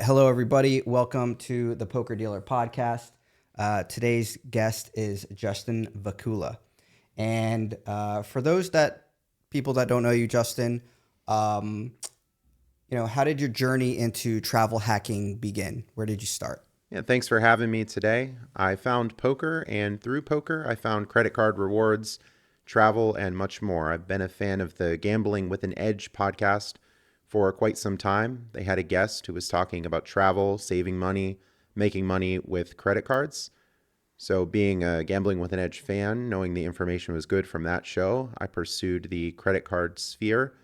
Hello, everybody. Welcome to the Poker Dealer Podcast. Today's guest is Justin Vacula. And for those people that don't know you, Justin, how did your journey into travel hacking begin? Where did you start? Yeah, thanks for having me today. I found poker, and through poker, I found credit card rewards, travel, and much more. I've been a fan of the Gambling with an Edge podcast for quite some time. They had a guest who was talking about travel, saving money, making money with credit cards. So being a Gambling with an Edge fan, knowing the information was good from that show, I pursued the credit card sphere.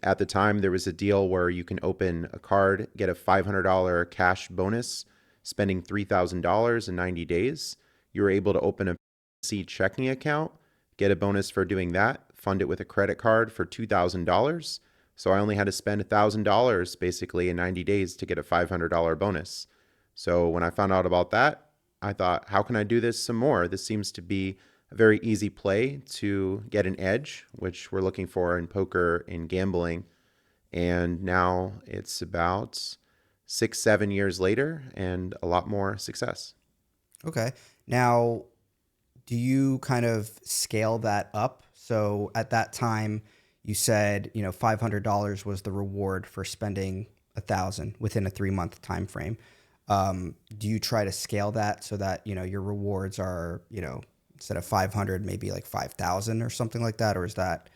At the time, there was a deal where you can open a card, get a $500 cash bonus, spending $3,000 in 90 days. You were able to open a C checking account, get a bonus for doing that, fund it with a credit card for $2,000. So I only had to spend $1,000 basically in 90 days to get a $500 bonus. So when I found out about that, I thought, how can I do this some more? This seems to be a very easy play to get an edge, which we're looking for in poker and gambling. And now it's about 6-7 years later and a lot more success. Okay. Now, do you kind of scale that up? So at that time, you said, $500 was the reward for spending $1,000 within a 3-month time frame. Do you try to scale that so that, your rewards are, instead of 500, maybe like 5,000 or something like that? Or is that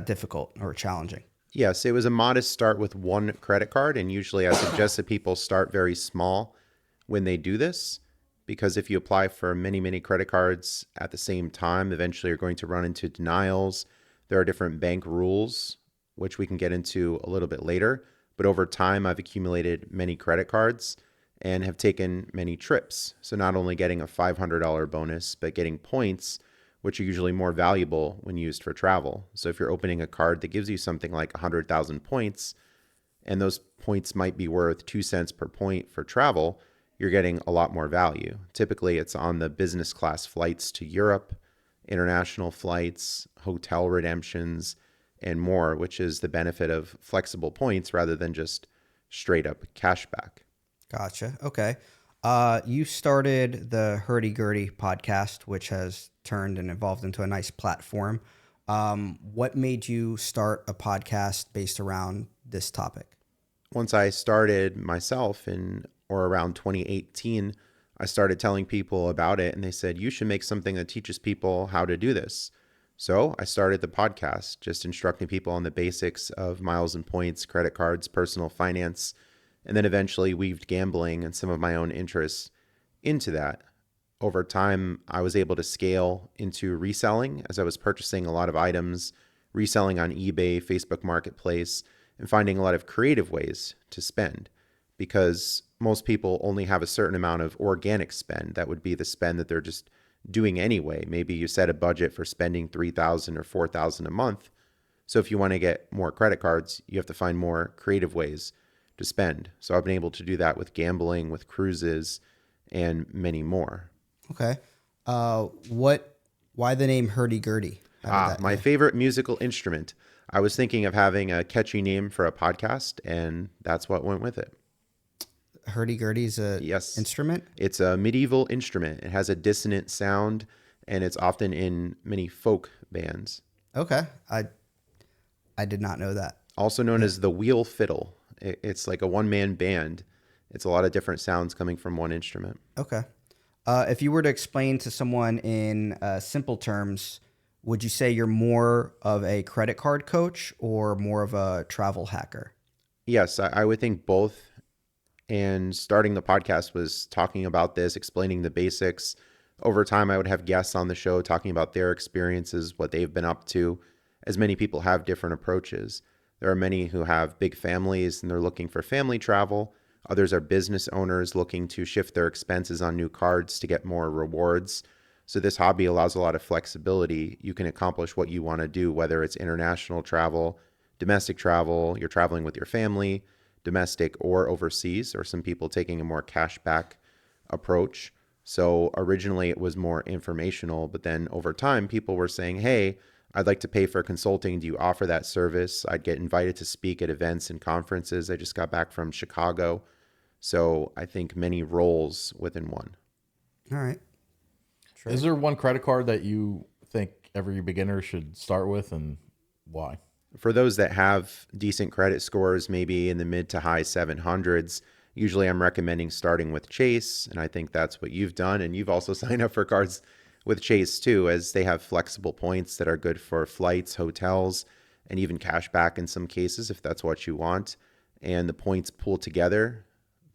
difficult or challenging? Yes, it was a modest start with one credit card. And usually I suggest that people start very small when they do this, because if you apply for many, many credit cards at the same time, eventually you're going to run into denials. There are different bank rules, which we can get into a little bit later. But over time, I've accumulated many credit cards and have taken many trips. So not only getting a $500 bonus, but getting points, which are usually more valuable when used for travel. So if you're opening a card that gives you something like 100,000 points, and those points might be worth 2 cents per point for travel, you're getting a lot more value. Typically, it's on the business class flights to Europe, international flights, hotel redemptions, and more, which is the benefit of flexible points rather than just straight up cash back. Gotcha. Okay. You started the Hurdy Gurdy podcast, which has turned and evolved into a nice platform. What made you start a podcast based around this topic? Once I started myself around 2018, I started telling people about it, and they said, you should make something that teaches people how to do this. So I started the podcast, just instructing people on the basics of miles and points, credit cards, personal finance, and then eventually weaved gambling and some of my own interests into that. Over time, I was able to scale into reselling as I was purchasing a lot of items, reselling on eBay, Facebook Marketplace, and finding a lot of creative ways to spend, because most people only have a certain amount of organic spend. That would be the spend that they're just doing anyway. Maybe you set a budget for spending $3,000 or $4,000 a month. So if you want to get more credit cards, you have to find more creative ways to spend. So I've been able to do that with gambling, with cruises, and many more. Okay. Why the name Hurdy Gurdy? My favorite musical instrument. I was thinking of having a catchy name for a podcast, and that's what went with it. Hurdy Gurdy is a instrument? It's a medieval instrument. It has a dissonant sound, and it's often in many folk bands. Okay. I did not know that. Also known as the wheel fiddle. It's like a one-man band. It's a lot of different sounds coming from one instrument. Okay. If you were to explain to someone in simple terms, would you say you're more of a credit card coach or more of a travel hacker? Yes, I would think both. And starting the podcast was talking about this, explaining the basics. Over time, I would have guests on the show talking about their experiences, what they've been up to, as many people have different approaches. There are many who have big families and they're looking for family travel. Others are business owners looking to shift their expenses on new cards to get more rewards. So this hobby allows a lot of flexibility. You can accomplish what you want to do, whether it's international travel, domestic travel, you're traveling with your family, domestic or overseas, or some people taking a more cash back approach. So originally it was more informational, but then over time people were saying, hey, I'd like to pay for consulting. Do you offer that service? I'd get invited to speak at events and conferences. I just got back from Chicago So I think many roles within one. All right. Is there one credit card that you think every beginner should start with, and why? For those that have decent credit scores, maybe in the mid to high 700s, usually I'm recommending starting with Chase. And I think that's what you've done. And you've also signed up for cards with Chase too, as they have flexible points that are good for flights, hotels, and even cash back in some cases if that's what you want. And the points pool together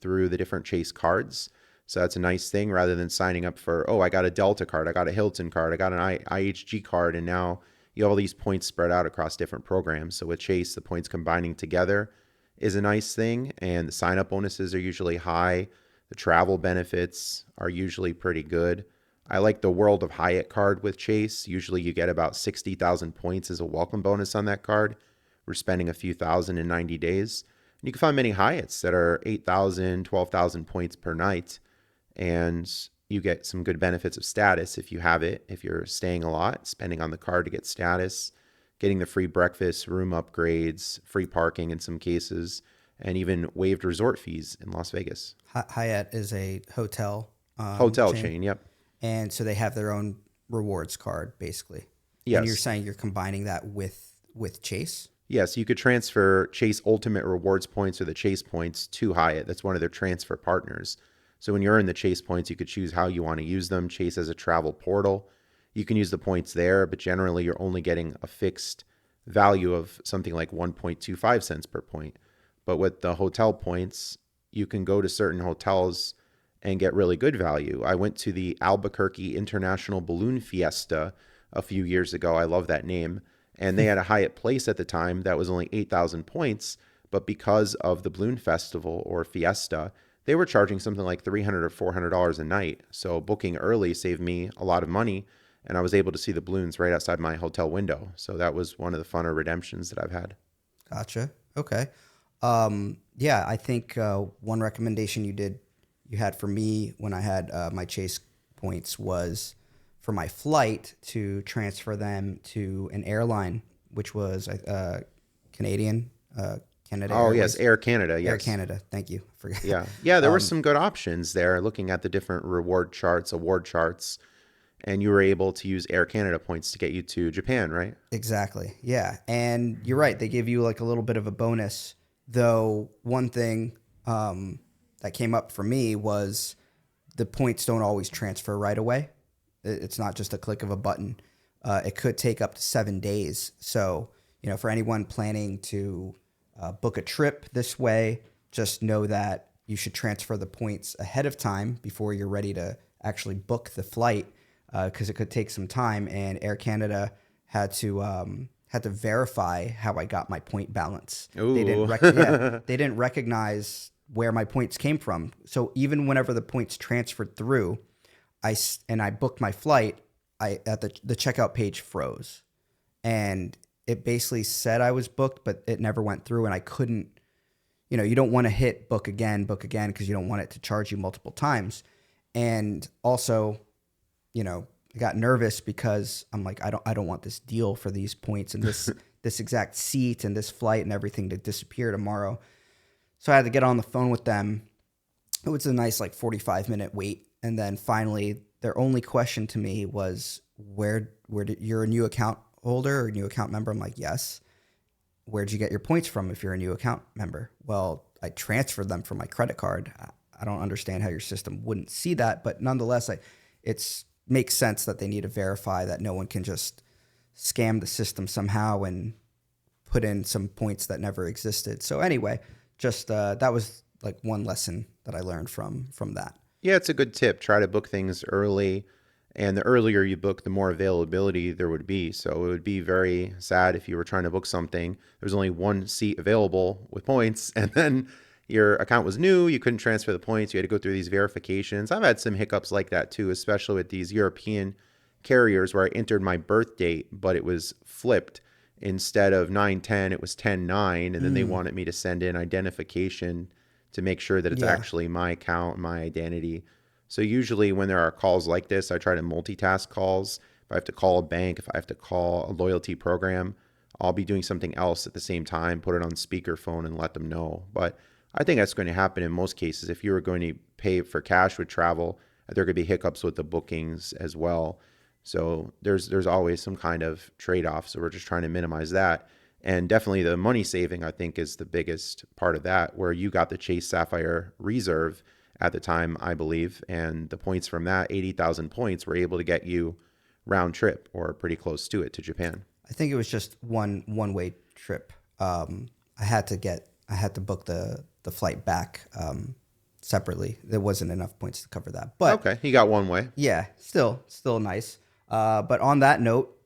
through the different Chase cards. So that's a nice thing rather than signing up for, oh, I got a Delta card, I got a Hilton card, I got an IHG card, and now you have all these points spread out across different programs. So with Chase, the points combining together is a nice thing, and the sign-up bonuses are usually high. The travel benefits are usually pretty good. I like the World of Hyatt card with Chase. Usually you get about 60,000 points as a welcome bonus on that card. We're spending a few thousand in 90 days. And you can find many Hyatts that are 8,000, 12,000 points per night. And you get some good benefits of status if you have it. If you're staying a lot, spending on the card to get status, getting the free breakfast, room upgrades, free parking in some cases, and even waived resort fees in Las Vegas. Hyatt is a hotel chain. Yep. And so they have their own rewards card, basically. Yes. And you're saying you're combining that with Chase? Yes, you could transfer Chase Ultimate Rewards points or the Chase points to Hyatt. That's one of their transfer partners. So when you earn the Chase points, you could choose how you want to use them. Chase has a travel portal. You can use the points there, but generally you're only getting a fixed value of something like 1.25 cents per point. But with the hotel points, you can go to certain hotels and get really good value. I went to the Albuquerque International Balloon Fiesta a few years ago. I love that name. And they had a Hyatt Place at the time that was only 8,000 points. But because of the Balloon Festival or Fiesta, they were charging something like $300 or $400 a night. So booking early saved me a lot of money. And I was able to see the balloons right outside my hotel window. So that was one of the funner redemptions that I've had. Gotcha. Okay. Yeah, I think one recommendation you had for me when I had my Chase points was for my flight to transfer them to an airline, which was Canadian, Canada. Oh, Airways. yes, Air Canada. Yes. Air Canada. Thank you. I forgot. Yeah. There were some good options there looking at the different award charts, and you were able to use Air Canada points to get you to Japan, right? Exactly. Yeah. And you're right. They give you like a little bit of a bonus, though. One thing that came up for me was the points don't always transfer right away. It's not just a click of a button. It could take up to 7 days. So, for anyone planning to book a trip this way, just know that you should transfer the points ahead of time before you're ready to actually book the flight, because it could take some time. And Air Canada had to verify how I got my point balance. Ooh. They didn't recognize where my points came from. So even whenever the points transferred through, I booked my flight, the checkout page froze, and it basically said I was booked, but it never went through, and I couldn't. You don't want to hit book again, because you don't want it to charge you multiple times. And also, I got nervous because I'm like, I don't want this deal for these points and this this exact seat and this flight and everything to disappear tomorrow. So I had to get on the phone with them. It was a nice 45-minute wait. And then finally, their only question to me was, where did you're a new account holder or new account member? I'm like, yes. Where'd you get your points from if you're a new account member? Well, I transferred them from my credit card. I don't understand how your system wouldn't see that, but nonetheless, it makes sense that they need to verify that no one can just scam the system somehow and put in some points that never existed. So anyway, just that was one lesson that I learned from that. Yeah, it's a good tip. Try to book things early, and the earlier you book, the more availability there would be. So it would be very sad if you were trying to book something. There's only one seat available with points, and then your account was new. You couldn't transfer the points. You had to go through these verifications. I've had some hiccups like that too, especially with these European carriers where I entered my birth date, but it was flipped. Instead of 9/10, it was 10/9, and then they wanted me to send in identification to make sure that it's actually my account, my identity. So usually when there are calls like this, I try to multitask calls. If I have to call a bank, if I have to call a loyalty program, I'll be doing something else at the same time, put it on speakerphone and let them know. But I think that's going to happen in most cases. If you were going to pay for cash with travel, there could be hiccups with the bookings as well. So there's always some kind of trade-off. So we're just trying to minimize that. And definitely the money saving, I think, is the biggest part of that, where you got the Chase Sapphire Reserve at the time, I believe. And the points from that, 80,000 points, were able to get you round trip or pretty close to it to Japan. I think it was just one way trip. I had to book the flight back separately. There wasn't enough points to cover that. But okay, you got one way. Yeah, still nice. But on that note,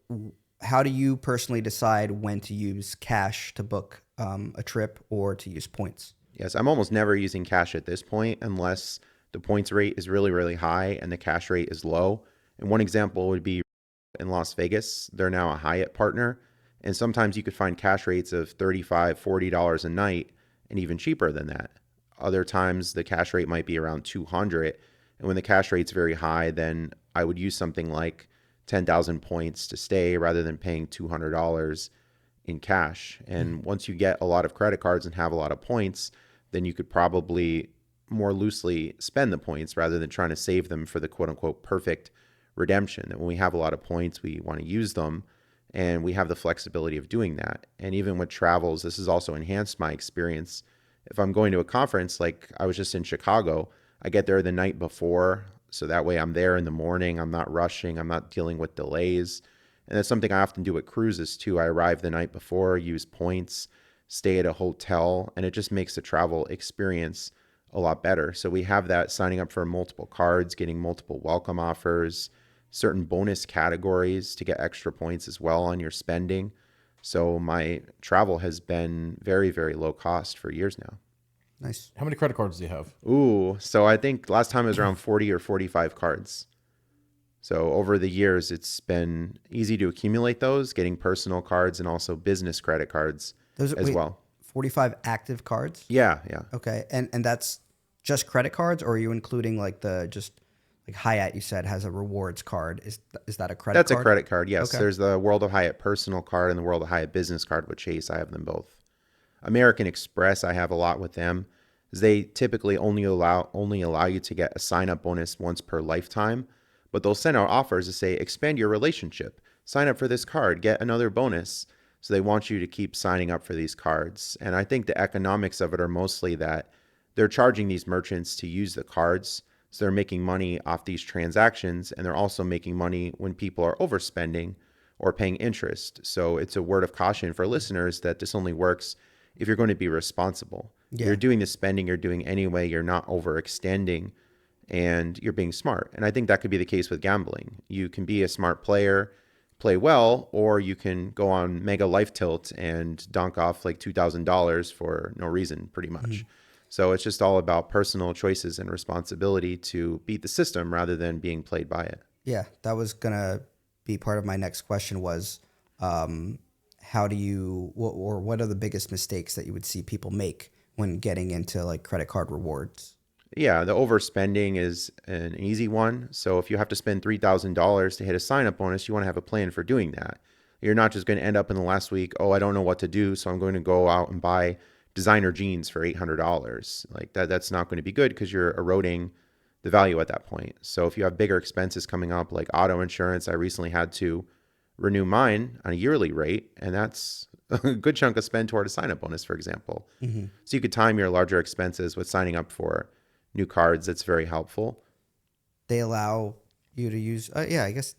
how do you personally decide when to use cash to book a trip or to use points? Yes, I'm almost never using cash at this point unless the points rate is really, really high and the cash rate is low. And one example would be in Las Vegas. They're now a Hyatt partner. And sometimes you could find cash rates of $35, $40 a night and even cheaper than that. Other times the cash rate might be around $200. And when the cash rate's very high, then I would use something like 10,000 points to stay rather than paying $200 in cash. And once you get a lot of credit cards and have a lot of points, then you could probably more loosely spend the points rather than trying to save them for the quote unquote perfect redemption. And when we have a lot of points, we want to use them, and we have the flexibility of doing that. And even with travels, this has also enhanced my experience. If I'm going to a conference, like I was just in Chicago, I get there the night before. So that way I'm there in the morning. I'm not rushing. I'm not dealing with delays. And that's something I often do with cruises too. I arrive the night before, use points, stay at a hotel, and it just makes the travel experience a lot better. So we have that signing up for multiple cards, getting multiple welcome offers, certain bonus categories to get extra points as well on your spending. So my travel has been very, very low cost for years now. Nice. How many credit cards do you have? Ooh, so I think last time it was around 40 or 45 cards. So over the years, it's been easy to accumulate those, getting personal cards and also business credit cards well. 45 active cards? Yeah. Okay. And that's just credit cards, or are you including like like Hyatt, you said, has a rewards card. Is that a credit card? That's a credit card, yes. Okay. There's the World of Hyatt personal card and the World of Hyatt business card with Chase. I have them both. American Express, I have a lot with them. They typically only allow you to get a sign-up bonus once per lifetime, but they'll send out offers to say, expand your relationship. Sign up for this card, get another bonus. So they want you to keep signing up for these cards. And I think the economics of it are mostly that they're charging these merchants to use the cards. So they're making money off these transactions, and they're also making money when people are overspending or paying interest. So it's a word of caution for listeners that this only works if you're going to be responsible. Yeah. You're doing the spending you're doing anyway. You're not overextending, and you're being smart. And I think that could be the case with gambling. You can be a smart player, play well, or you can go on mega life tilt and donk off like $2,000 for no reason, pretty much. Mm-hmm. So it's just all about personal choices and responsibility to beat the system rather than being played by it. Yeah, that was going to be part of my next question was, how do you, or what are the biggest mistakes that you would see people make when getting into like credit card rewards? Yeah, the overspending is an easy one. So if you have to spend $3,000 to hit a sign-up bonus, you want to have a plan for doing that. You're not just going to end up in the last week, I don't know what to do, so I'm going to go out and buy designer jeans for $800. Like that's not going to be good because you're eroding the value at that point. So if you have bigger expenses coming up, like auto insurance, I recently had to renew mine on a yearly rate, and that's a good chunk of spend toward a sign-up bonus, for example. Mm-hmm. So you could time your larger expenses with signing up for new cards. That's very helpful. They allow you to use, I guess,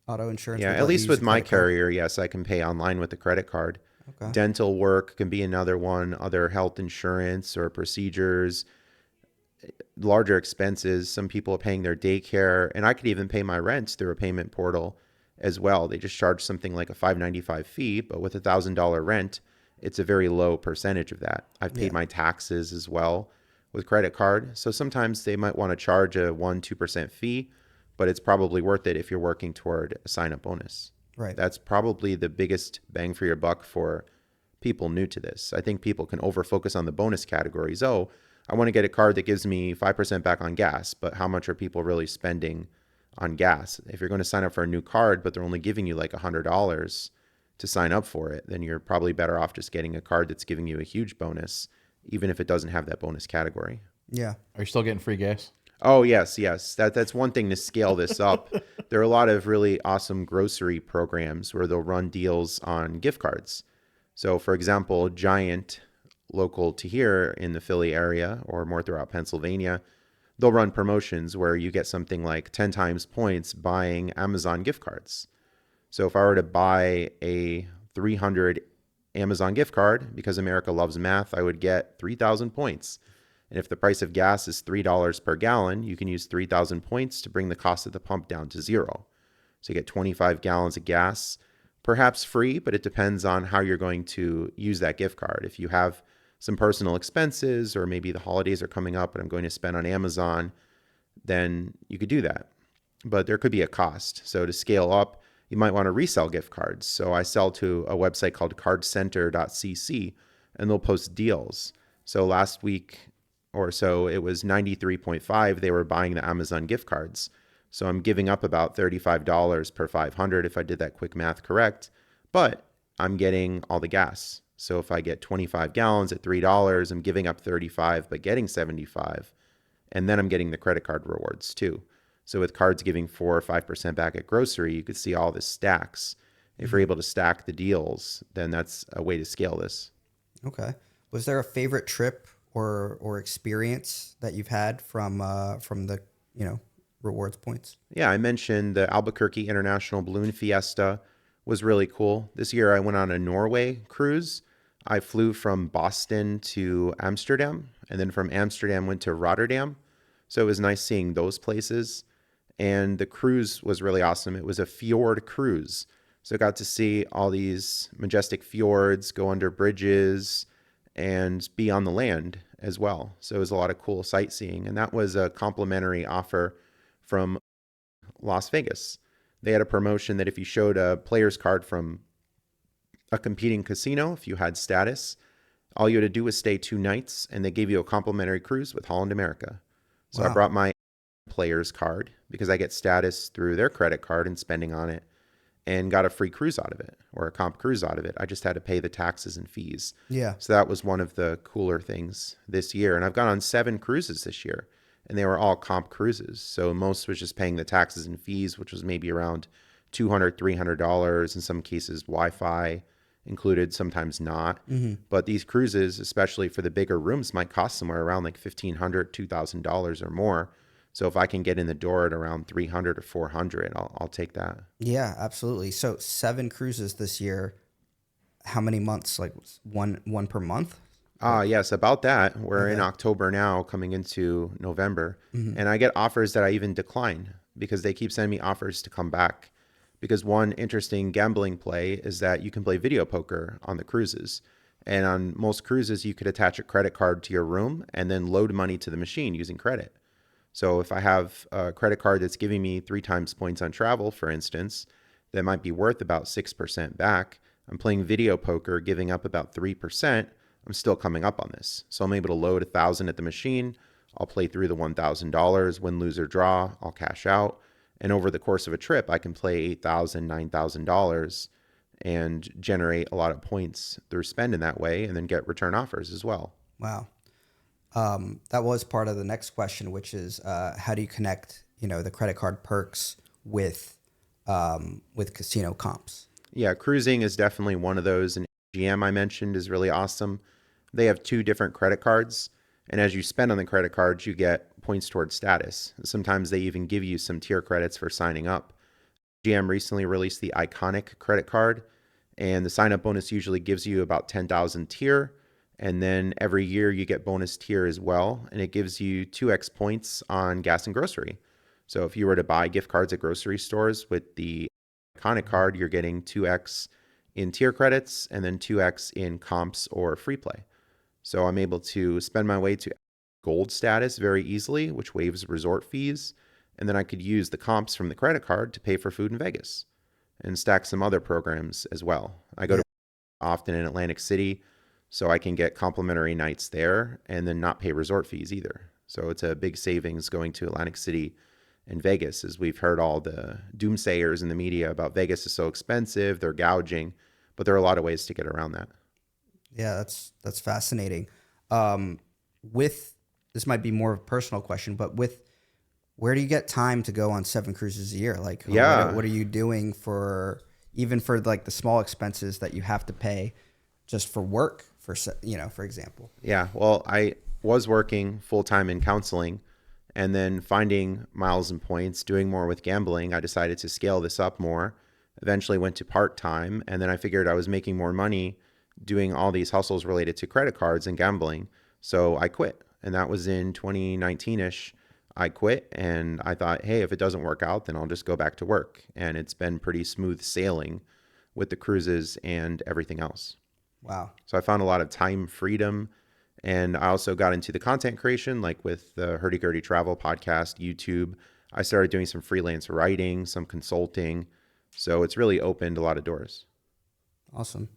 auto insurance. Yeah, at least with my carrier, yes, I can pay online with the credit card. Okay. Dental work can be another one, other health insurance or procedures, larger expenses. Some people are paying their daycare, and I could even pay my rent through a payment portal as well. They just charge something like a $5.95 fee, but with $1,000 rent, it's a very low percentage of that. I've paid my taxes as well with credit card. So sometimes they might want to charge a 1-2% fee, but it's probably worth it if you're working toward a sign-up bonus. Right. That's probably the biggest bang for your buck for people new to this. I think people can over-focus on the bonus categories. I want to get a card that gives me 5% back on gas, but how much are people really spending on gas? If you're going to sign up for a new card, but they're only giving you like $100 to sign up for it, then you're probably better off just getting a card that's giving you a huge bonus even if it doesn't have that bonus category. Yeah. Are you still getting free gas? Oh, yes. That's one thing to scale this up. There are a lot of really awesome grocery programs where they'll run deals on gift cards. So, for example, Giant, local to here in the Philly area or more throughout Pennsylvania, they'll run promotions where you get something like 10 times points buying Amazon gift cards. So if I were to buy a 300 Amazon gift card, because America loves math, I would get 3,000 points. And if the price of gas is $3 per gallon, you can use 3,000 points to bring the cost of the pump down to zero. So you get 25 gallons of gas, perhaps free, but it depends on how you're going to use that gift card. If you have some personal expenses, or maybe the holidays are coming up and I'm going to spend on Amazon, then you could do that. But there could be a cost. So to scale up, you might want to resell gift cards. So I sell to a website called cardcenter.cc, and they'll post deals. So last week or so, it was 93.5. They were buying the Amazon gift cards. So I'm giving up about $35 per 500 if I did that quick math correct, but I'm getting all the gas. So if I get 25 gallons at $3, I'm giving up 35, but getting 75. And then I'm getting the credit card rewards too. So with cards giving 4 or 5% back at grocery, you could see all this stacks. If you're able to stack the deals, then that's a way to scale this. Okay. Was there a favorite trip or experience that you've had from the rewards points? Yeah, I mentioned the Albuquerque International Balloon Fiesta was really cool. This year I went on a Norway cruise. I flew from Boston to Amsterdam, and then from Amsterdam went to Rotterdam. So it was nice seeing those places. And the cruise was really awesome. It was a fjord cruise. So I got to see all these majestic fjords, go under bridges, and be on the land as well. So it was a lot of cool sightseeing. And that was a complimentary offer from Las Vegas. They had a promotion that if you showed a player's card from a competing casino, if you had status, all you had to do was stay 2 nights, and they gave you a complimentary cruise with Holland America. So Wow. I brought my player's card because I get status through their credit card and spending on it, and got a free cruise out of it, or a comp cruise out of it. I just had to pay the taxes and fees. Yeah. So that was one of the cooler things this year. And I've gone on 7 cruises this year, and they were all comp cruises. So most was just paying the taxes and fees, which was maybe around $200, $300. In some cases, Wi-Fi included, sometimes not. But these cruises, especially for the bigger rooms, might cost somewhere around like $1,500, $2,000 or more. So if I can get in the door at around 300 or 400, I'll take that. Yeah, absolutely. So 7 cruises this year. How many months? Like one per month? Yes, about that. We're in Okay. October now, coming into November. And I get offers that I even decline because they keep sending me offers to come back. Because one interesting gambling play is that you can play video poker on the cruises. And on most cruises, you could attach a credit card to your room and then load money to the machine using credit. So if I have a credit card that's giving me 3 times points on travel, for instance, that might be worth about 6% back. I'm playing video poker, giving up about 3%. I'm still coming up on this. So I'm able to load 1,000 at the machine. I'll play through the $1,000, win, lose, or draw. I'll cash out. And over the course of a trip, I can play $8,000, $9,000 and generate a lot of points through spending that way, and then get return offers as well. Wow. That was part of the next question, which is how do you connect, the credit card perks with casino comps? Yeah, cruising is definitely one of those. And GM I mentioned is really awesome. They have 2 different credit cards. And as you spend on the credit cards, you get points towards status. Sometimes they even give you some tier credits for signing up. GM recently released the Iconic credit card, and the sign up bonus usually gives you about 10,000 tier. And then every year you get bonus tier as well. And it gives you 2x points on gas and grocery. So if you were to buy gift cards at grocery stores with the Iconic card, you're getting 2x in tier credits and then 2x in comps or free play. So I'm able to spend my way to gold status very easily, which waives resort fees. And then I could use the comps from the credit card to pay for food in Vegas and stack some other programs as well. I go to often in Atlantic City, so I can get complimentary nights there and then not pay resort fees either. So it's a big savings going to Atlantic City and Vegas, as we've heard all the doomsayers in the media about Vegas is so expensive, they're gouging, but there are a lot of ways to get around that. Yeah, that's fascinating. With this might be more of a personal question, but with where do you get time to go on 7 cruises a year? Like, what are you doing for even for like the small expenses that you have to pay just for work, for example? Yeah. Well, I was working full time in counseling, and then finding miles and points, doing more with gambling. I decided to scale this up more. Eventually went to part time, and then I figured I was making more money doing all these hustles related to credit cards and gambling. So I quit, and that was in 2019-ish. I quit, and I thought, hey, if it doesn't work out, then I'll just go back to work. And it's been pretty smooth sailing with the cruises and everything else. Wow. So I found a lot of time freedom, and I also got into the content creation, like with the Hurdy Gurdy Travel Podcast, YouTube. I started doing some freelance writing, some consulting. So it's really opened a lot of doors. Awesome.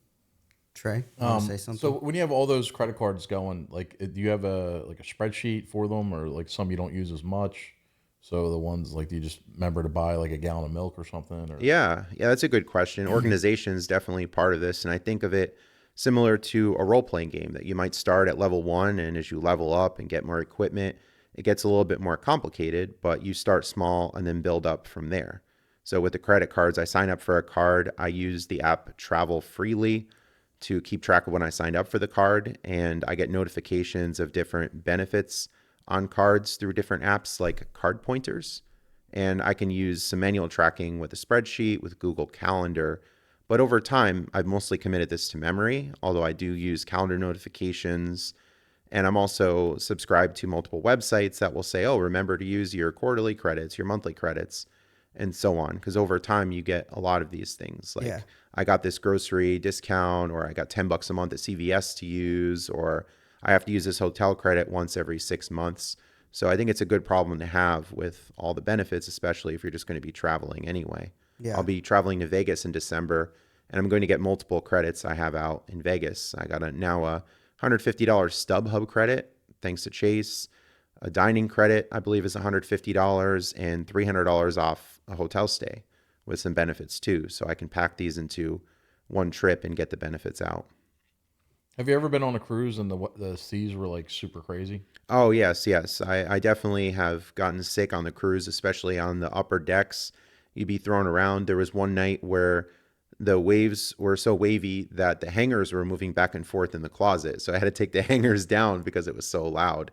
Trey, you want to say something? So when you have all those credit cards going, like, do you have a spreadsheet for them, or like some you don't use as much? So the ones like, do you just remember to buy like a gallon of milk or something? Or? Yeah, that's a good question. Organization is definitely part of this, and I think of it similar to a role-playing game that you might start at level 1, and as you level up and get more equipment, it gets a little bit more complicated, but you start small and then build up from there. So with the credit cards, I sign up for a card. I use the app Travel Freely to keep track of when I signed up for the card, and I get notifications of different benefits on cards through different apps like card pointers. And I can use some manual tracking with a spreadsheet, with Google Calendar. But over time, I've mostly committed this to memory, although I do use calendar notifications. And I'm also subscribed to multiple websites that will say, oh, remember to use your quarterly credits, your monthly credits, and so on. Because over time, you get a lot of these things. Like, I got this grocery discount, or I got $10 a month at CVS to use, or I have to use this hotel credit once every 6 months. So I think it's a good problem to have with all the benefits, especially if you're just going to be traveling anyway. Yeah. I'll be traveling to Vegas in December, and I'm going to get multiple credits I have out in Vegas. I got now a $150 StubHub credit, thanks to Chase. A dining credit, I believe, is $150, and $300 off a hotel stay with some benefits too. So I can pack these into one trip and get the benefits out. Have you ever been on a cruise and the seas were like super crazy? Oh, yes. I definitely have gotten sick on the cruise, especially on the upper decks. You'd be thrown around. There was one night where the waves were so wavy that the hangers were moving back and forth in the closet. So I had to take the hangers down because it was so loud.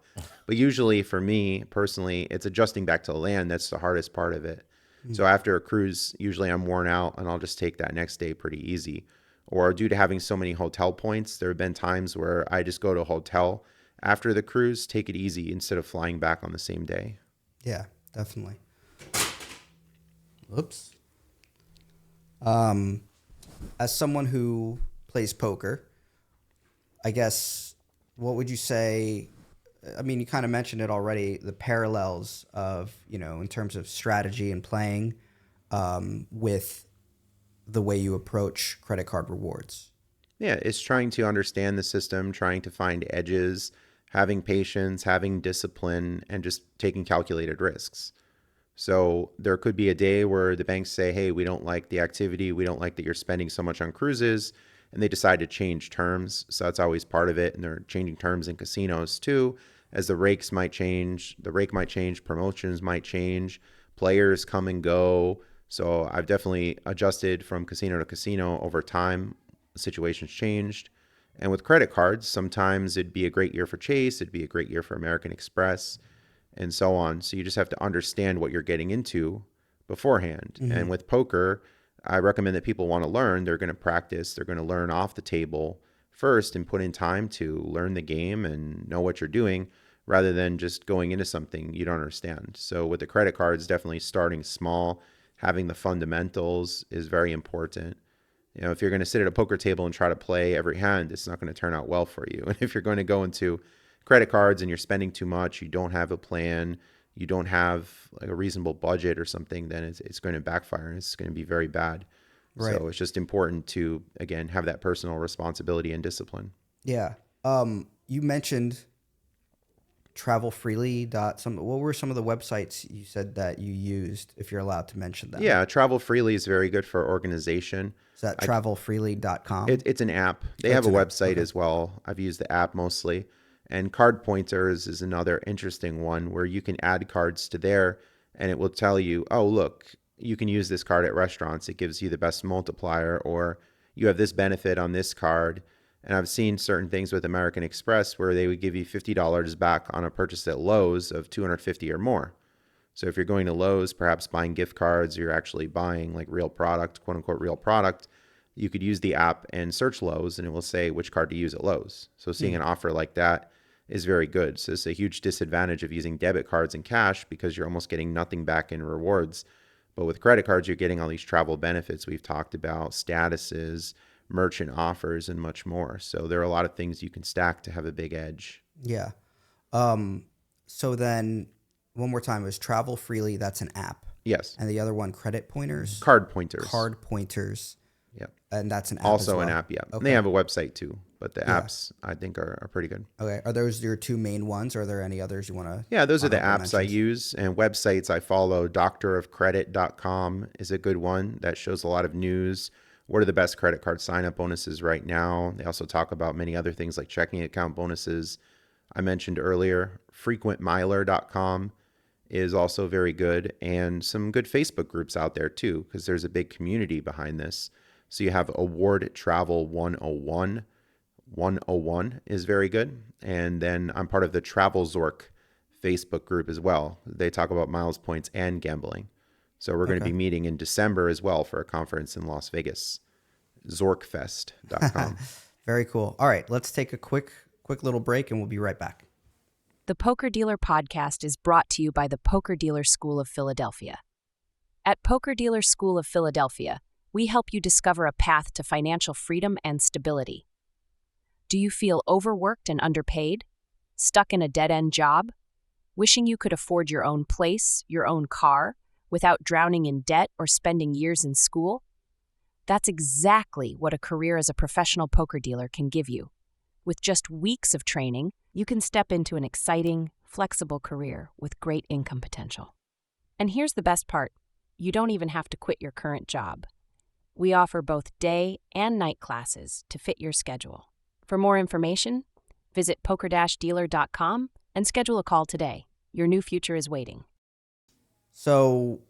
But usually for me personally, it's adjusting back to the land. That's the hardest part of it. So after a cruise, usually I'm worn out and I'll just take that next day pretty easy. Or due to having so many hotel points, there have been times where I just go to a hotel after the cruise, take it easy instead of flying back on the same day. Yeah, definitely. Oops. As someone who plays poker, I guess, what would you say? I mean, you kind of mentioned it already, the parallels of, in terms of strategy and playing with the way you approach credit card rewards. Yeah, it's trying to understand the system, trying to find edges, having patience, having discipline, and just taking calculated risks. So there could be a day where the banks say, hey, we don't like the activity. We don't like that you're spending so much on cruises. And they decide to change terms. So that's always part of it. And they're changing terms in casinos too, as the rake might change, promotions might change, players come and go. So I've definitely adjusted from casino to casino over time. Situations changed. And with credit cards, sometimes it'd be a great year for Chase. It'd be a great year for American Express, and so on. So you just have to understand what you're getting into beforehand. Mm-hmm. And with poker, I recommend that people want to learn. They're going to practice. They're going to learn off the table first and put in time to learn the game and know what you're doing, rather than just going into something you don't understand. So with the credit cards, definitely starting small, having the fundamentals is very important. If you're going to sit at a poker table and try to play every hand, it's not going to turn out well for you. And if you're going to go into credit cards and you're spending too much, you don't have a plan, you don't have like a reasonable budget or something, then it's going to backfire and it's going to be very bad. Right. So it's just important to, again, have that personal responsibility and discipline. Yeah. You mentioned Travel Freely. What were some of the websites you said that you used, if you're allowed to mention them? Yeah, Travel Freely is very good for organization. Is that travelfreely.com? It's an app. They have a website as well. I've used the app mostly. And card pointers is another interesting one where you can add cards to there and it will tell you, oh, look, you can use this card at restaurants. It gives you the best multiplier, or you have this benefit on this card. And I've seen certain things with American Express where they would give you $50 back on a purchase at Lowe's of $250 or more. So if you're going to Lowe's, perhaps buying gift cards, you're actually buying like real product, quote unquote, real product, you could use the app and search Lowe's and it will say which card to use at Lowe's. So seeing an offer like that is very good. So it's a huge disadvantage of using debit cards and cash because you're almost getting nothing back in rewards. But with credit cards, you're getting all these travel benefits we've talked about, statuses, merchant offers, and much more. So there are a lot of things you can stack to have a big edge. Yeah. So then one more time, it was Travel Freely. That's an app. Yes. And the other one, Credit Pointers. Card pointers. Card Pointers. Yep. And that's an app Also as well. an app, yeah. Okay. They have a website too, but the apps I think are pretty good. Okay. Are those your two main ones, or are there any others you want to? Yeah, those are the apps I use, and websites I follow. Doctorofcredit.com is a good one that shows a lot of news. What are the best credit card sign-up bonuses right now? They also talk about many other things like checking account bonuses. I mentioned earlier, frequentmiler.com is also very good, and some good Facebook groups out there too, because there's a big community behind this. So you have Award Travel 101. 101 is very good. And then I'm part of the Travel Zork Facebook group as well. They talk about miles, points, and gambling. So we're going to be meeting in December as well for a conference in Las Vegas. Zorkfest.com. Very cool. All right, let's take a quick little break and we'll be right back. The Poker Dealer Podcast is brought to you by the Poker Dealer School of Philadelphia. At Poker Dealer School of Philadelphia, we help you discover a path to financial freedom and stability. Do you feel overworked and underpaid? Stuck in a dead-end job? Wishing you could afford your own place, your own car, without drowning in debt or spending years in school? That's exactly what a career as a professional poker dealer can give you. With just weeks of training, you can step into an exciting, flexible career with great income potential. And here's the best part. You don't even have to quit your current job. We offer both day and night classes to fit your schedule. For more information, visit poker-dealer.com and schedule a call today. Your new future is waiting. So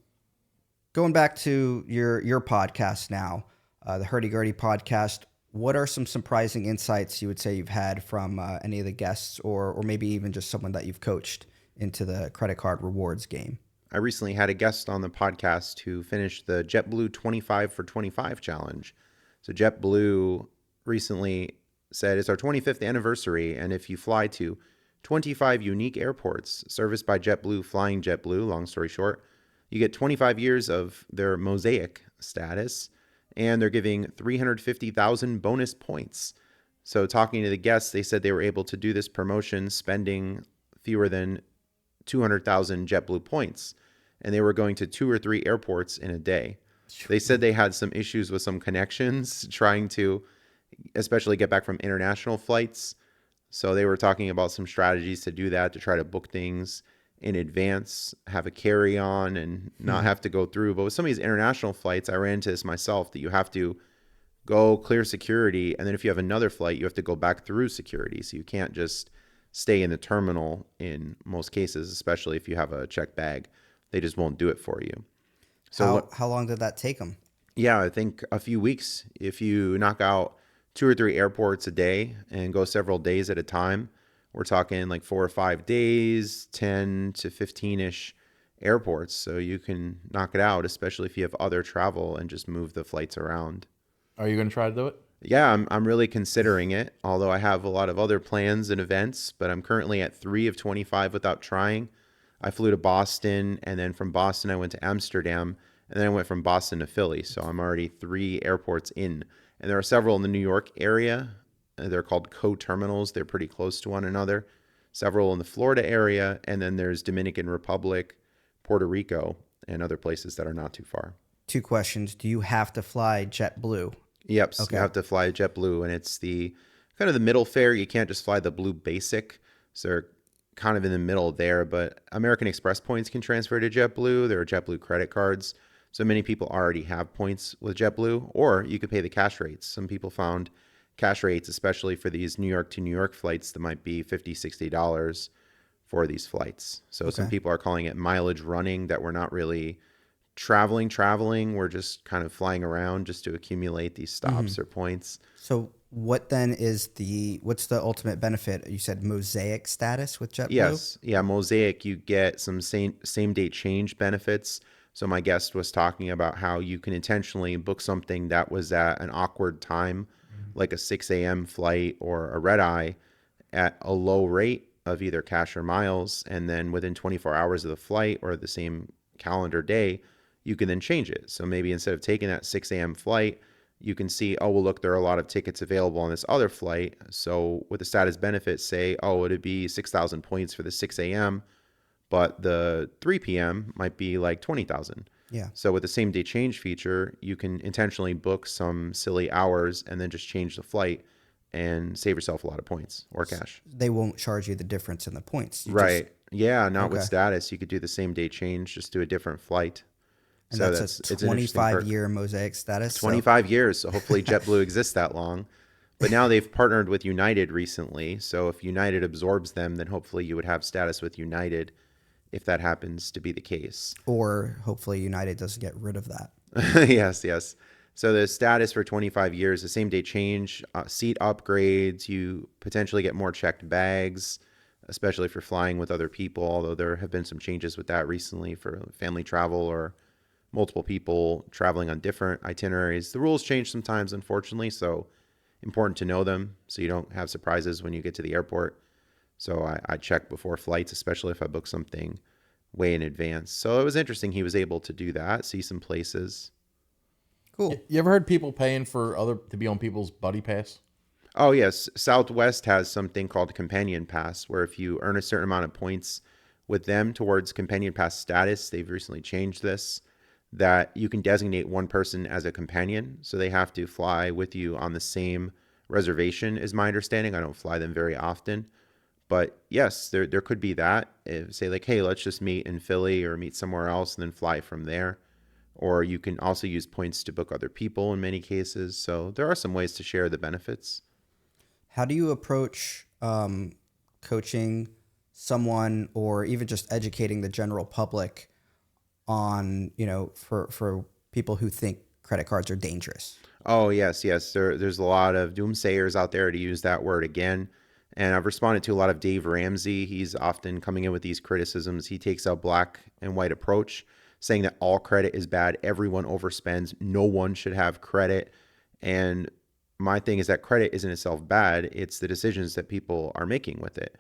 going back to your podcast now, the Hurdy Gurdy Podcast, what are some surprising insights you would say you've had from any of the guests or maybe even just someone that you've coached into the credit card rewards game? I recently had a guest on the podcast who finished the JetBlue 25 for 25 challenge. So JetBlue recently said it's our 25th anniversary, and if you fly to 25 unique airports serviced by JetBlue, flying JetBlue, long story short, you get 25 years of their mosaic status, and they're giving 350,000 bonus points. So talking to the guests, they said they were able to do this promotion spending fewer than 200,000 JetBlue points, and they were going to 2 or 3 airports in a day. They said they had some issues with some connections trying to especially get back from international flights. So they were talking about some strategies to do that, to try to book things in advance, have a carry-on and not have to go through. But with some of these international flights, I ran into this myself, that you have to go clear security, and then if you have another flight, you have to go back through security. So you can't just stay in the terminal in most cases, especially if you have a checked bag. They just won't do it for you. So how long did that take them? Yeah, I think a few weeks. If you knock out 2 or 3 airports a day and go several days at a time, we're talking like 4 or 5 days, 10 to 15-ish airports. So you can knock it out, especially if you have other travel and just move the flights around. Are you going to try to do it? Yeah, I'm really considering it, although I have a lot of other plans and events, but I'm currently at 3 of 25 without trying. I flew to Boston, and then from Boston I went to Amsterdam, and then I went from Boston to Philly. So I'm already 3 airports in. And there are several in the New York area. They're called co-terminals. They're pretty close to one another. Several in the Florida area, and then there's Dominican Republic, Puerto Rico, and other places that are not too far. 2 questions. Do you have to fly JetBlue? Yep. So Okay. you have to fly JetBlue, and it's the kind of the middle fare. You can't just fly the Blue Basic. So they're kind of in the middle there, but American Express points can transfer to JetBlue. There are JetBlue credit cards. So many people already have points with JetBlue, or you could pay the cash rates. Some people found cash rates, especially for these New York to New York flights that might be $50, $60 for these flights. So some people are calling it mileage running, that we're not really traveling. We're just kind of flying around just to accumulate these stops or points. So what then is what's the ultimate benefit? You said mosaic status with JetBlue? Yes. Yeah. Mosaic, you get some same day change benefits. So my guest was talking about how you can intentionally book something that was at an awkward time, like a 6 a.m. flight or a red eye, at a low rate of either cash or miles. And then within 24 hours of the flight or the same calendar day, you can then change it. So maybe instead of taking that 6 a.m. flight, you can see, oh, well, look, there are a lot of tickets available on this other flight. So with the status benefits, say, oh, it'd be 6,000 points for the 6 a.m., but the 3 p.m. might be like 20,000. Yeah. So with the same day change feature, you can intentionally book some silly hours and then just change the flight and save yourself a lot of points or cash. They won't charge you the difference in the points. Right. Yeah. Not with status. You could do the same day change, just do a different flight. And so that's a 25-year mosaic status. 25 years. So hopefully JetBlue exists that long. But now they've partnered with United recently. So if United absorbs them, then hopefully you would have status with United if that happens to be the case. Or hopefully United doesn't get rid of that. Yes. So the status for 25 years, the same day change, seat upgrades, you potentially get more checked bags, especially for flying with other people, although there have been some changes with that recently for family travel or multiple people traveling on different itineraries. The rules change sometimes, unfortunately, so important to know them so you don't have surprises when you get to the airport. So I check before flights, especially if I book something way in advance. So it was interesting he was able to do that, see some places. Cool. You ever heard people paying to be on people's buddy pass? Oh, yes. Southwest has something called Companion Pass, where if you earn a certain amount of points with them towards Companion Pass status, they've recently changed this, that you can designate one person as a companion. So they have to fly with you on the same reservation, is my understanding. I don't fly them very often. But yes, there could be that. Say like, hey, let's just meet in Philly or meet somewhere else and then fly from there. Or you can also use points to book other people in many cases. So there are some ways to share the benefits. How do you approach coaching someone or even just educating the general public on, for people who think credit cards are dangerous? Oh, yes. There's a lot of doomsayers out there, to use that word again. And I've responded to a lot of Dave Ramsey. He's often coming in with these criticisms. He takes a black and white approach, saying that all credit is bad. Everyone overspends. No one should have credit. And my thing is that credit isn't itself bad. It's the decisions that people are making with it.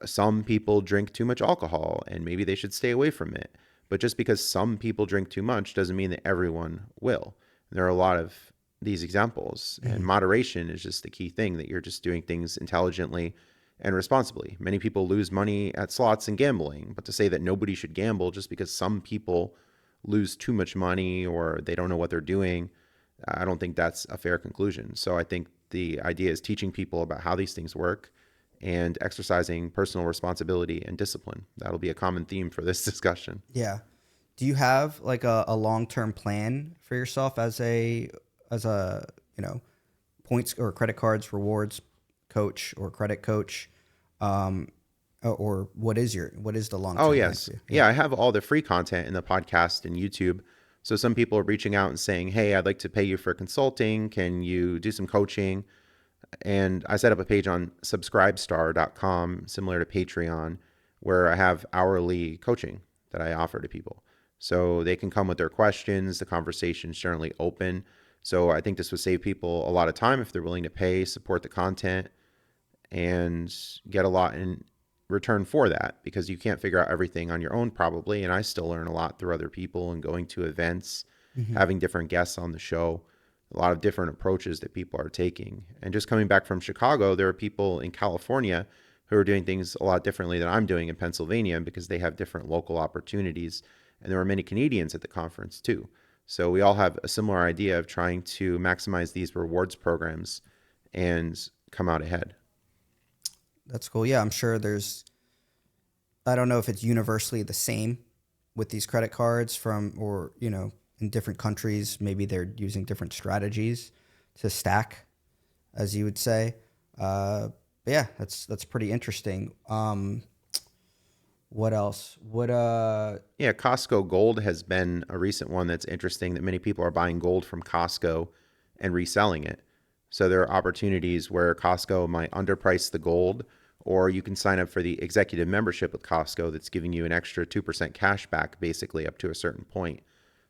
Some people drink too much alcohol and maybe they should stay away from it. But just because some people drink too much doesn't mean that everyone will. There are a lot of these examples, and moderation is just the key thing, that you're just doing things intelligently and responsibly. Many people lose money at slots and gambling, but to say that nobody should gamble just because some people lose too much money or they don't know what they're doing, I don't think that's a fair conclusion. So I think the idea is teaching people about how these things work and exercising personal responsibility and discipline. That'll be a common theme for this discussion. Yeah. Do you have like a long-term plan for yourself as a points or credit cards, rewards coach or credit coach? Or what is the long-term Oh, plan yes. for you? Yeah, I have all the free content in the podcast and YouTube. So some people are reaching out and saying, hey, I'd like to pay you for consulting. Can you do some coaching? And I set up a page on subscribestar.com, similar to Patreon, where I have hourly coaching that I offer to people. So they can come with their questions. The conversation's generally open. So I think this would save people a lot of time if they're willing to pay, support the content, and get a lot in return for that, because you can't figure out everything on your own probably. And I still learn a lot through other people and going to events, having different guests on the show, a lot of different approaches that people are taking. And just coming back from Chicago, there are people in California who are doing things a lot differently than I'm doing in Pennsylvania, because they have different local opportunities. And there were many Canadians at the conference too. So we all have a similar idea of trying to maximize these rewards programs and come out ahead. That's cool. Yeah, I'm sure I don't know if it's universally the same with these credit cards in different countries, maybe they're using different strategies to stack as you would say. But yeah, that's pretty interesting. What else? Yeah, Costco Gold has been a recent one that's interesting, that many people are buying gold from Costco and reselling it. So there are opportunities where Costco might underprice the gold, or you can sign up for the executive membership with Costco that's giving you an extra 2% cash back, basically up to a certain point.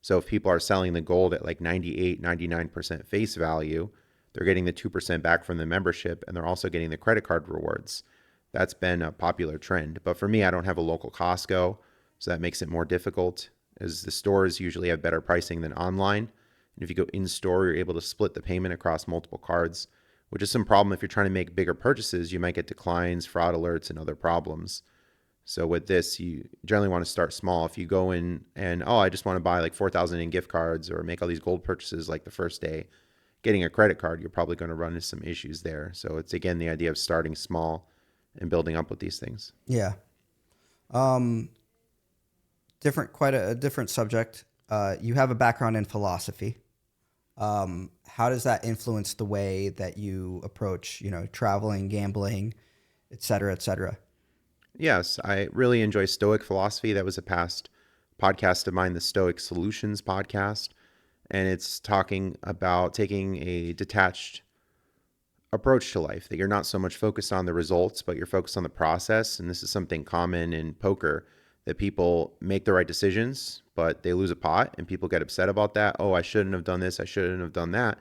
So if people are selling the gold at like 98, 99% face value, they're getting the 2% back from the membership, and they're also getting the credit card rewards. That's been a popular trend. But for me, I don't have a local Costco, so that makes it more difficult, as the stores usually have better pricing than online. And if you go in store, you're able to split the payment across multiple cards, which is some problem. If you're trying to make bigger purchases, you might get declines, fraud alerts, and other problems. So with this, you generally want to start small. If you go in and, I just want to buy like 4,000 in gift cards or make all these gold purchases like the first day, getting a credit card, you're probably going to run into some issues there. So it's, again, the idea of starting small and building up with these things. Yeah. Quite a different subject. You have a background in philosophy. How does that influence the way that you approach, traveling, gambling, et cetera, et cetera? Yes, I really enjoy Stoic philosophy. That was a past podcast of mine, the Stoic Solutions podcast. And it's talking about taking a detached approach to life, that you're not so much focused on the results, but you're focused on the process. And this is something common in poker, that people make the right decisions, but they lose a pot and people get upset about that. Oh, I shouldn't have done this. I shouldn't have done that.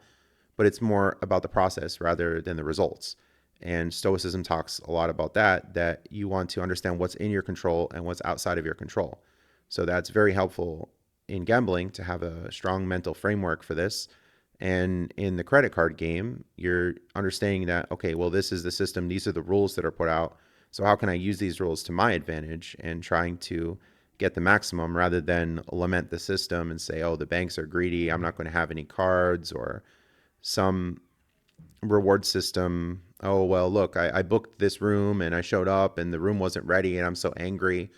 But it's more about the process rather than the results. And Stoicism talks a lot about that you want to understand what's in your control and what's outside of your control. So that's very helpful in gambling, to have a strong mental framework for this. And in the credit card game, you're understanding that, okay, well, this is the system. These are the rules that are put out. So how can I use these rules to my advantage, and trying to get the maximum rather than lament the system and say, oh, the banks are greedy, I'm not going to have any cards, or some reward system. Oh, well, look, I booked this room and I showed up and the room wasn't ready and I'm so angry.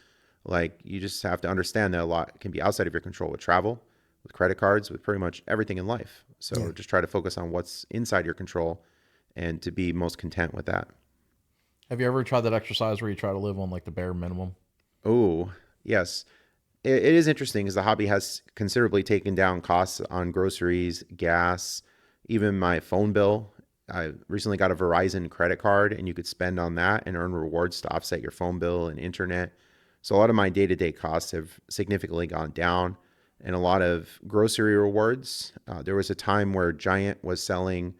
Like, you just have to understand that a lot can be outside of your control with travel, with credit cards, with pretty much everything in life. So just try to focus on what's inside your control and to be most content with that. Have you ever tried that exercise where you try to live on like the bare minimum? Oh, yes. It is interesting, as the hobby has considerably taken down costs on groceries, gas, even my phone bill. I recently got a Verizon credit card, and you could spend on that and earn rewards to offset your phone bill and internet. So a lot of my day-to-day costs have significantly gone down, and a lot of grocery rewards. There was a time where Giant was selling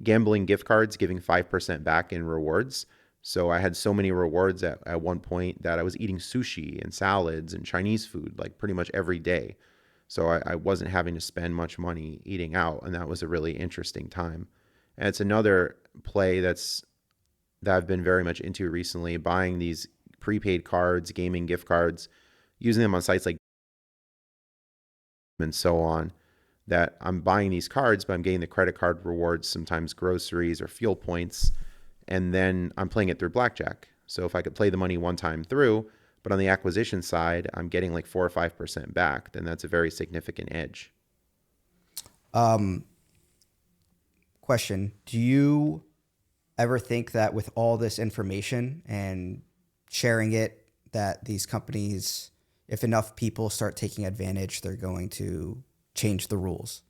gambling gift cards, giving 5% back in rewards. So I had so many rewards at one point that I was eating sushi and salads and Chinese food like pretty much every day. So I wasn't having to spend much money eating out, and that was a really interesting time. And it's another play that I've been very much into recently, buying these prepaid cards, gaming gift cards, using them on sites like and so on, that I'm buying these cards, but I'm getting the credit card rewards, sometimes groceries or fuel points, and then I'm playing it through blackjack. So if I could play the money one time through, but on the acquisition side, I'm getting like 4 or 5% back, then that's a very significant edge. Question. Do you ever think that with all this information and sharing it, that these companies, if enough people start taking advantage, they're going to change the rules?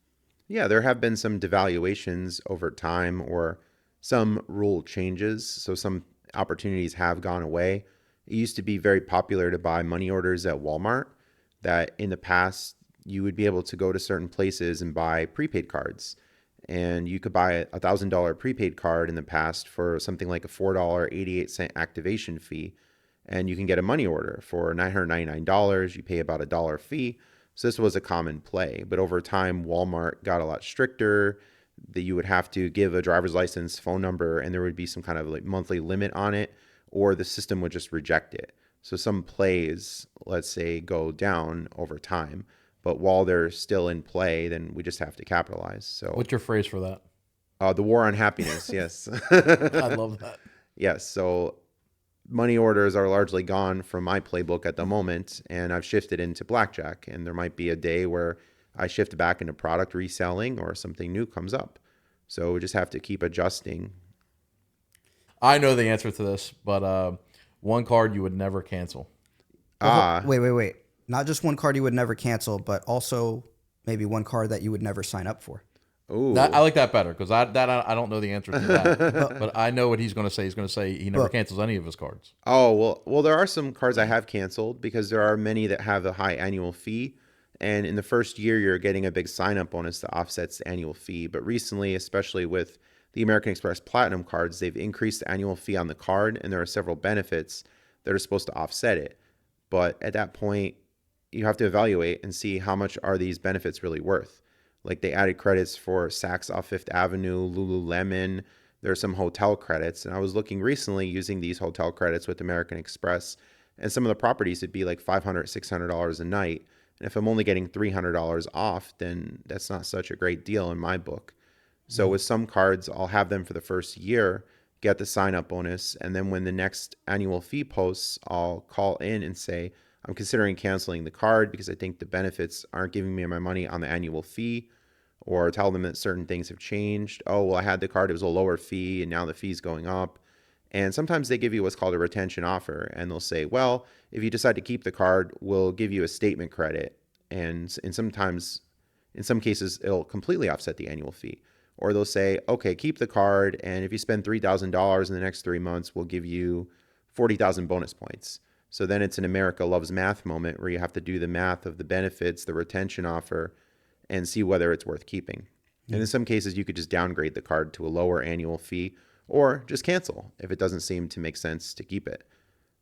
Yeah, there have been some devaluations over time, or some rule changes. So some opportunities have gone away. It used to be very popular to buy money orders at Walmart, that in the past you would be able to go to certain places and buy prepaid cards. And you could buy a $1,000 prepaid card in the past for something like a $4.88 activation fee. And you can get a money order for $999. You pay about $1 fee. So this was a common play. But over time, Walmart got a lot stricter, that you would have to give a driver's license, phone number, and there would be some kind of like monthly limit on it, or the system would just reject it. So some plays, let's say, go down over time. But while they're still in play, then we just have to capitalize. So What's your phrase for that? the war on happiness, yes. I love that. Yes, so money orders are largely gone from my playbook at the moment, and I've shifted into blackjack. And there might be a day where I shift back into product reselling or something new comes up. So we just have to keep adjusting. I know the answer to this, but one card you would never cancel. Wait. Not just one card you would never cancel, but also maybe one card that you would never sign up for. Ooh. I like that better because I don't know the answer to that. but I know what he's going to say. He's going to say he never cancels any of his cards. Oh, well, there are some cards I have canceled because there are many that have a high annual fee. And in the first year, you're getting a big sign-up bonus that offsets the annual fee. But recently, especially with the American Express Platinum cards, they've increased the annual fee on the card, and there are several benefits that are supposed to offset it. But at that point, you have to evaluate and see how much are these benefits really worth. Like they added credits for Saks off Fifth Avenue, Lululemon. There are some hotel credits. And I was looking recently using these hotel credits with American Express, and some of the properties would be like $500, $600 a night. And if I'm only getting $300 off, then that's not such a great deal in my book. So with some cards, I'll have them for the first year, get the sign-up bonus, and then when the next annual fee posts, I'll call in and say, I'm considering canceling the card because I think the benefits aren't giving me my money on the annual fee, or tell them that certain things have changed. Oh, well, I had the card, it was a lower fee, and now the fee's going up. And sometimes they give you what's called a retention offer, and they'll say, well, if you decide to keep the card, we'll give you a statement credit. And in some cases, it'll completely offset the annual fee. Or they'll say, okay, keep the card, and if you spend $3,000 in the next 3 months, we'll give you 40,000 bonus points. So then it's an America Loves Math moment where you have to do the math of the benefits, the retention offer, and see whether it's worth keeping. And in some cases, you could just downgrade the card to a lower annual fee, or just cancel if it doesn't seem to make sense to keep it.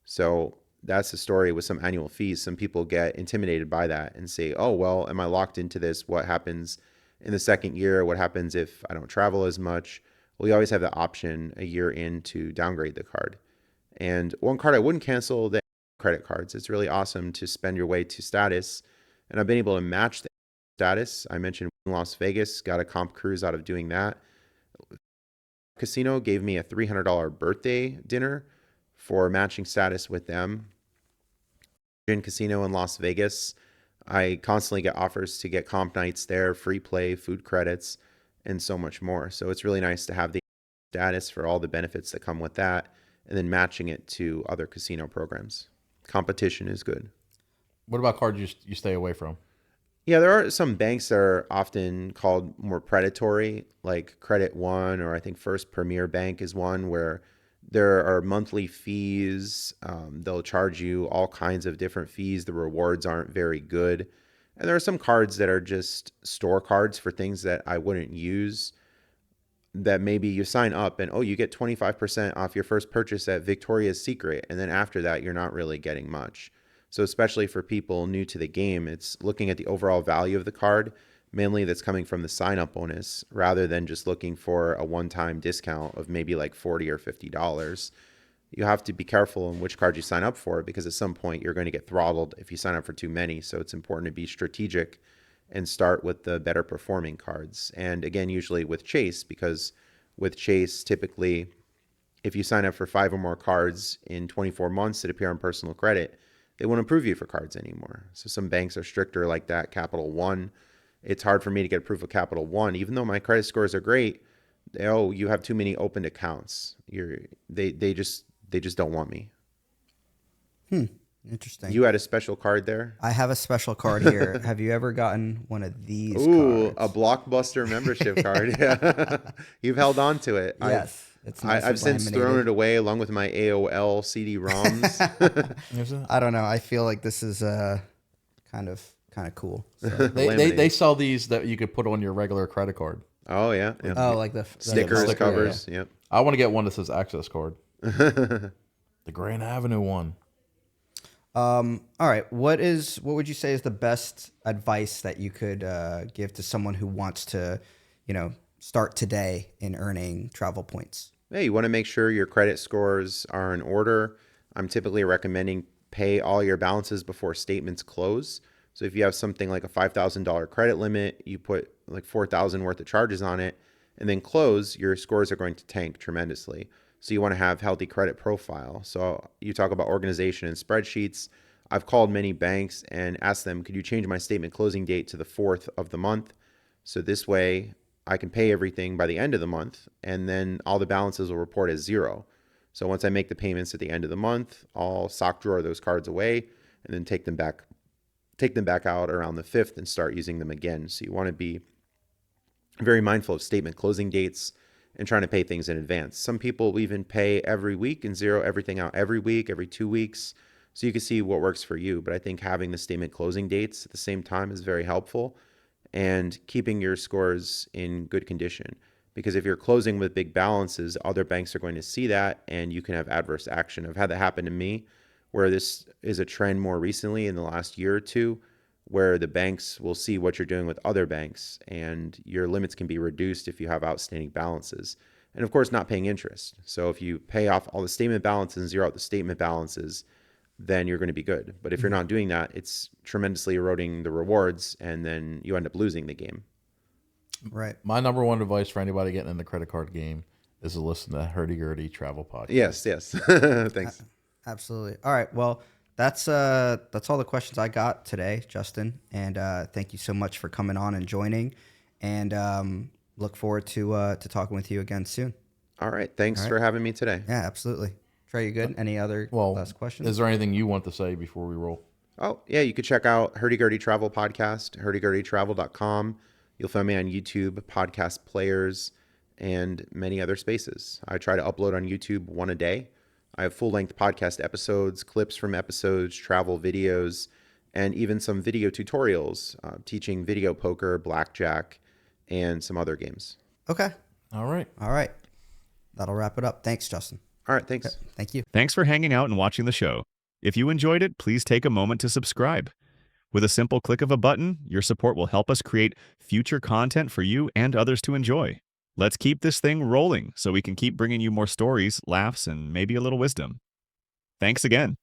So that's the story with some annual fees. Some people get intimidated by that and say, oh, well, am I locked into this? What happens in the second year? What happens if I don't travel as much? Well, you always have the option a year in to downgrade the card. And one card I wouldn't cancel, the credit cards. It's really awesome to spend your way to status. And I've been able to match the status. I mentioned Las Vegas, got a comp cruise out of doing that. Casino gave me a $300 birthday dinner for matching status with them. In Casino in Las Vegas, I constantly get offers to get comp nights there, free play, food credits, and so much more. So it's really nice to have the status for all the benefits that come with that, and then matching it to other casino programs. Competition is good. What about cards you stay away from? Yeah, there are some banks that are often called more predatory, like Credit One, or I think First Premier Bank is one where there are monthly fees. They'll charge you all kinds of different fees. The rewards aren't very good. And there are some cards that are just store cards for things that I wouldn't use, that maybe you sign up and, oh, you get 25% off your first purchase at Victoria's Secret. And then after that, you're not really getting much. So especially for people new to the game, it's looking at the overall value of the card, mainly that's coming from the sign-up bonus, rather than just looking for a one-time discount of maybe like $40 or $50. You have to be careful in which card you sign up for, because at some point you're going to get throttled if you sign up for too many. So it's important to be strategic and start with the better performing cards. And again, usually with Chase, because with Chase, typically, if you sign up for 5 or more cards in 24 months that appear on personal credit, they won't approve you for cards anymore. So some banks are stricter like that. Capital One, it's hard for me to get approved of Capital One, even though my credit scores are great. Oh, you have too many opened accounts. They just don't want me. Interesting. You had a special card there? I have a special card here. Have you ever gotten one of these Ooh, cards? a Blockbuster membership card. Yeah. You've held on to it. Yes. I've since thrown it away along with my AOL CD-ROMs. I don't know. I feel like this is kind of cool. So. They sell these that you could put on your regular credit card. Oh, yeah. Oh, like the Stickers, sticker, covers. yeah. Yep. I want to get one that says access card. The Grand Avenue one. All right. What would you say is the best advice that you could give to someone who wants to, start today in earning travel points? Yeah, you want to make sure your credit scores are in order. I'm typically recommending pay all your balances before statements close. So if you have something like a $5,000 credit limit, you put like $4,000 worth of charges on it, and then close, your scores are going to tank tremendously. So you want to have healthy credit profile. So you talk about organization and spreadsheets. I've called many banks and asked them, could you change my statement closing date to the 4th of the month? So this way I can pay everything by the end of the month, and then all the balances will report as zero. So once I make the payments at the end of the month, I'll sock drawer those cards away and then take them back out around the 5th and start using them again. So you want to be very mindful of statement closing dates and trying to pay things in advance. Some people even pay every week and zero everything out every week, every 2 weeks. So you can see what works for you. But I think having the statement closing dates at the same time is very helpful, and keeping your scores in good condition. Because if you're closing with big balances, other banks are going to see that and you can have adverse action. I've had that happen to me, where this is a trend more recently in the last year or two, where the banks will see what you're doing with other banks and your limits can be reduced if you have outstanding balances. And of course, not paying interest. So if you pay off all the statement balances and zero out the statement balances, then you're going to be good. But if you're not doing that, it's tremendously eroding the rewards, and then you end up losing the game. Right. My number one advice for anybody getting in the credit card game is to listen to Hurdy Gurdy Travel Podcast. Yes. Thanks. Absolutely. All right. Well, that's all the questions I got today, Justin. And thank you so much for coming on and joining. And look forward to talking with you again soon. All right. Thanks for having me today. Yeah, absolutely. Trey, you good? Any other last questions? Is there anything you want to say before we roll? Oh, yeah. You could check out Hurdy Gurdy Travel Podcast, hurdygurdytravel.com. You'll find me on YouTube, podcast players, and many other spaces. I try to upload on YouTube one a day. I have full-length podcast episodes, clips from episodes, travel videos, and even some video tutorials teaching video poker, blackjack, and some other games. Okay. All right. That'll wrap it up. Thanks, Justin. All right. Thanks. Okay. Thank you. Thanks for hanging out and watching the show. If you enjoyed it, please take a moment to subscribe. With a simple click of a button, your support will help us create future content for you and others to enjoy. Let's keep this thing rolling so we can keep bringing you more stories, laughs, and maybe a little wisdom. Thanks again.